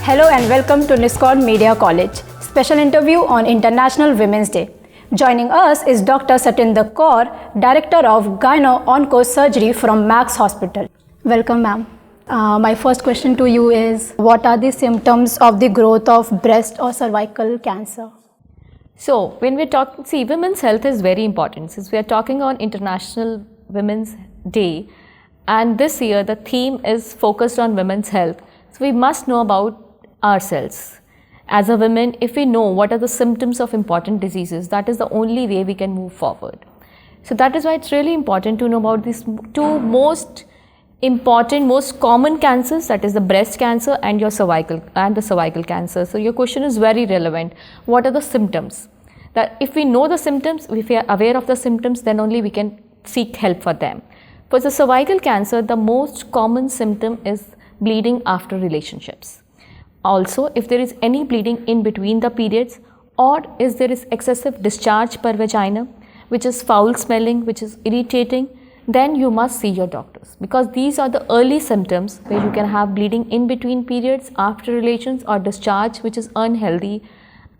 Hello and welcome to Niscort Media College, special interview on International Women's Day. Joining us is Dr. Satinder Kaur, Director of Gyne-Onco-Surgery from Max Hospital. Welcome, ma'am. My first question to you is, what are the symptoms of the growth of breast or cervical cancer? So, when we talk, women's health is very important since we are talking on International Women's Day, and this year the theme is focused on women's health. So, we must know about ourselves. As a woman, if we know what are the symptoms of important diseases, that is the only way we can move forward. So, that is why it's really important to know about these two most important, most common cancers, that is the breast cancer and the cervical cancer. So your question is very relevant. What are the symptoms? That if we know the symptoms, if we are aware of the symptoms, then only we can seek help for them. For the cervical cancer, the most common symptom is bleeding after relationships. Also, if there is any bleeding in between the periods, or if there is excessive discharge per vagina, which is foul smelling, which is irritating, then you must see your doctors, because these are the early symptoms where you can have bleeding in between periods, after relations, or discharge which is unhealthy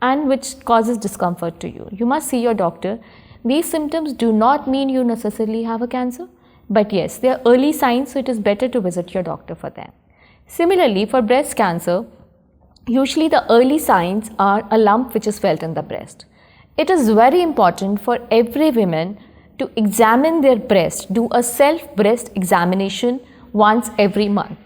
and which causes discomfort to you. You must see your doctor. These symptoms do not mean you necessarily have a cancer, but yes, they are early signs, so it is better to visit your doctor for them. Similarly, for breast cancer, usually the early signs are a lump which is felt in the breast. It is very important for every woman to examine their breast, do a self-breast examination once every month.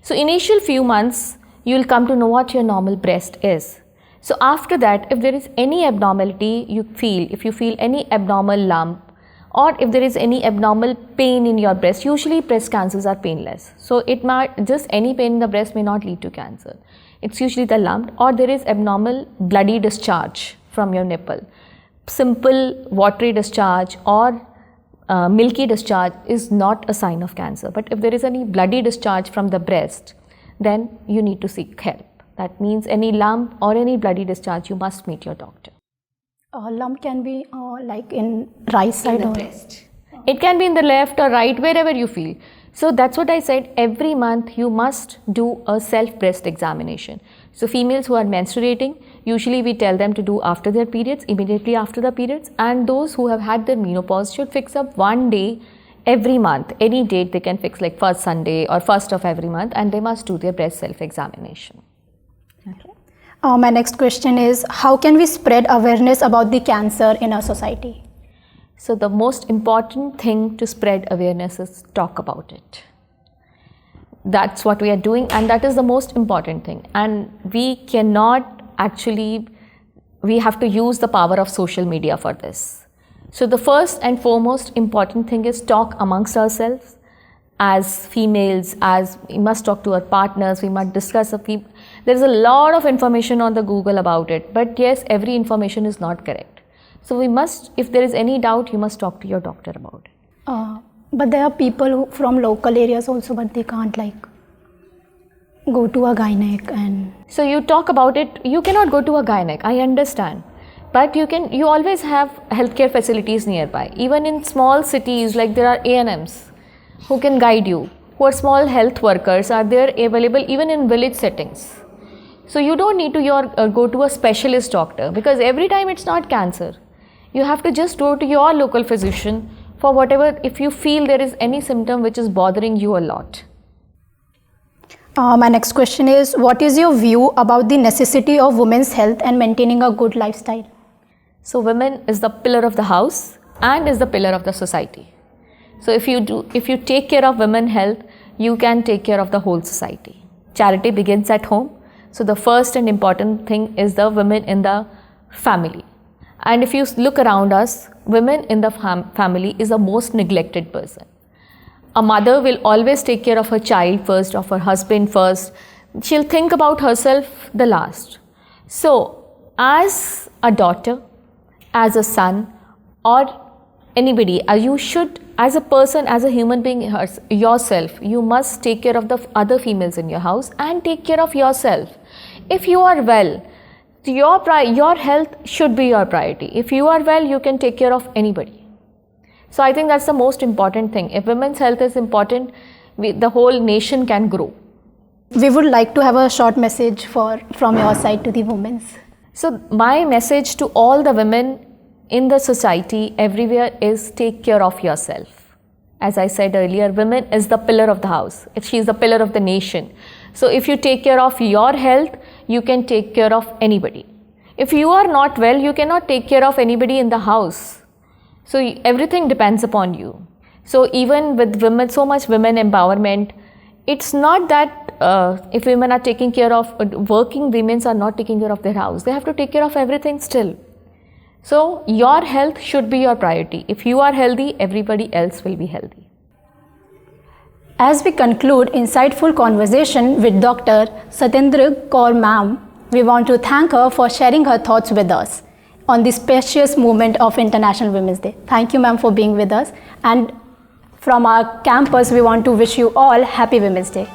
So initial few months, you will come to know what your normal breast is. So after that, if there is any abnormality you feel, if you feel any abnormal lump, or if there is any abnormal pain in your breast, usually breast cancers are painless. So it might, just any pain in the breast may not lead to cancer. It's usually the lump, or there is abnormal bloody discharge from your nipple. Simple watery discharge or milky discharge is not a sign of cancer. But if there is any bloody discharge from the breast, then you need to seek help. That means any lump or any bloody discharge, you must meet your doctor. A lump can be like in right side in the breast. It can be in the left or right, wherever you feel. So that's what I said, every month you must do a self-breast examination. So females who are menstruating, usually we tell them to do after their periods, immediately after the periods, and those who have had their menopause should fix up one day every month. Any date they can fix, like first Sunday or first of every month, and they must do their breast self-examination. Okay. My next question is, how can we spread awareness about the cancer in our society? So the most important thing to spread awareness is talk about it. That's what we are doing, and that is the most important thing. And we cannot actually, we have to use the power of social media for this. So the first and foremost important thing is talk amongst ourselves. As females, as we must talk to our partners, we must discuss there is a lot of information on the Google about it, but yes, every information is not correct. So we must, if there is any doubt, you must talk to your doctor about it. But there are people from local areas also, but they can't like go to a gynec and... So you talk about it, you cannot go to a gynec, I understand. But you always have healthcare facilities nearby. Even in small cities, like there are A&Ms who can guide you, who are small health workers, are there available even in village settings. So you don't need to go to a specialist doctor, because every time it's not cancer. You have to just go to your local physician for whatever, if you feel there is any symptom which is bothering you a lot. My next question is, what is your view about the necessity of women's health and maintaining a good lifestyle? So women is the pillar of the house and is the pillar of the society. So if you take care of women's health, you can take care of the whole society. Charity begins at home. So the first and important thing is the women in the family. And if you look around us, women in the family is the most neglected person. A mother will always take care of her child first, of her husband first. She'll think about herself the last. So as a daughter, as a son, or anybody, you should, as a person, as a human being yourself, you must take care of the other females in your house and take care of yourself. If you are well, your health should be your priority. If you are well, you can take care of anybody. So I think that's the most important thing. If women's health is important, the whole nation can grow. We would like to have a short message from your side to the women. So my message to all the women in the society everywhere is take care of yourself. As I said earlier, women is the pillar of the house. She is the pillar of the nation. So if you take care of your health, you can take care of anybody. If you are not well, you cannot take care of anybody in the house. So everything depends upon you. So even with women, so much women empowerment, it's not that if women are taking care of, working women are not taking care of their house. They have to take care of everything still. So your health should be your priority. If you are healthy, everybody else will be healthy. As we conclude insightful conversation with Dr. Satinder Kaur ma'am, we want to thank her for sharing her thoughts with us on this precious moment of International Women's Day. Thank you, ma'am, for being with us. And from our campus, we want to wish you all Happy Women's Day.